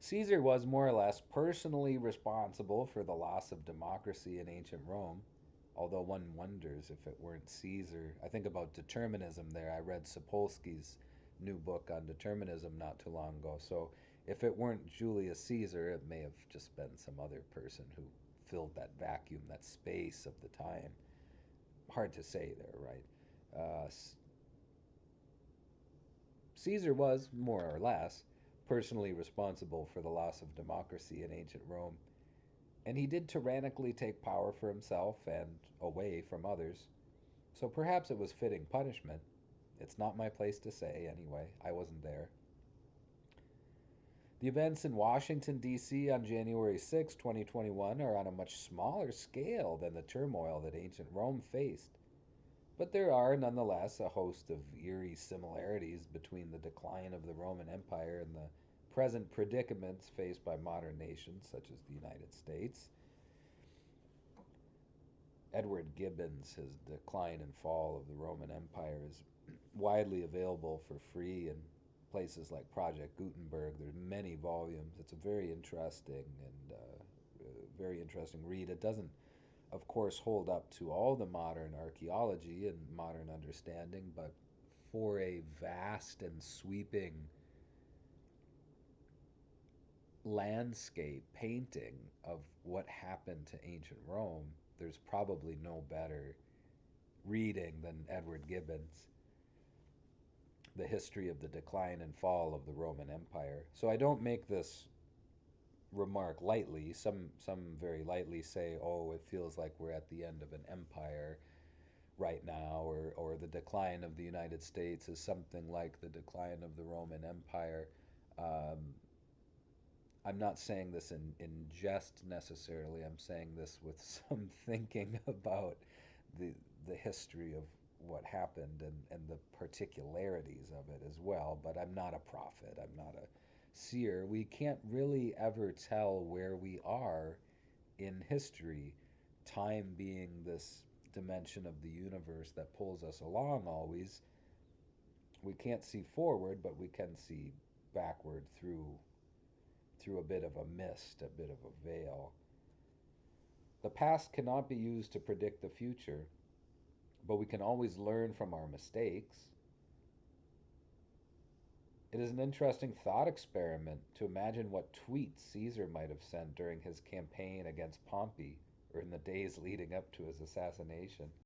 Caesar was more or less personally responsible for the loss of democracy in ancient Rome, although one wonders if it weren't Caesar. I think about determinism there. I read Sapolsky's new book on determinism not too long ago. So if it weren't Julius Caesar, it may have just been some other person who filled that vacuum, that space of the time. Hard to say there, right? Uh, Caesar was, more or less, personally responsible for the loss of democracy in ancient Rome, and he did tyrannically take power for himself and away from others. So perhaps it was fitting punishment. It's not my place to say, anyway. I wasn't there. The events in Washington, D.C. on January 6, 2021 are on a much smaller scale than the turmoil that ancient Rome faced. But there are nonetheless a host of eerie similarities between the decline of the Roman Empire and the present predicaments faced by modern nations such as the United States. Edward Gibbon's his Decline and Fall of the Roman Empire is widely available for free in places like Project Gutenberg. There's many volumes. It's a very interesting and very interesting read. It doesn't, of course, hold up to all the modern archaeology and modern understanding, but for a vast and sweeping landscape painting of what happened to ancient Rome, there's probably no better reading than Edward Gibbon's The History of the Decline and Fall of the Roman Empire. So I don't make this remark lightly. Some very lightly say, "Oh, it feels like we're at the end of an empire right now," or the decline of the United States is something like the decline of the Roman Empire. Um, I'm not saying this in jest necessarily. I'm saying this with some thinking about the history of what happened and the particularities of it as well. But I'm not a prophet. I'm not a seer. We can't really ever tell where we are in history, time being this dimension of the universe that pulls us along always. We can't see forward, but we can see backward through a bit of a mist, a bit of a veil. The past cannot be used to predict the future, but we can always learn from our mistakes. It is an interesting thought experiment to imagine what tweets Caesar might have sent during his campaign against Pompey or in the days leading up to his assassination.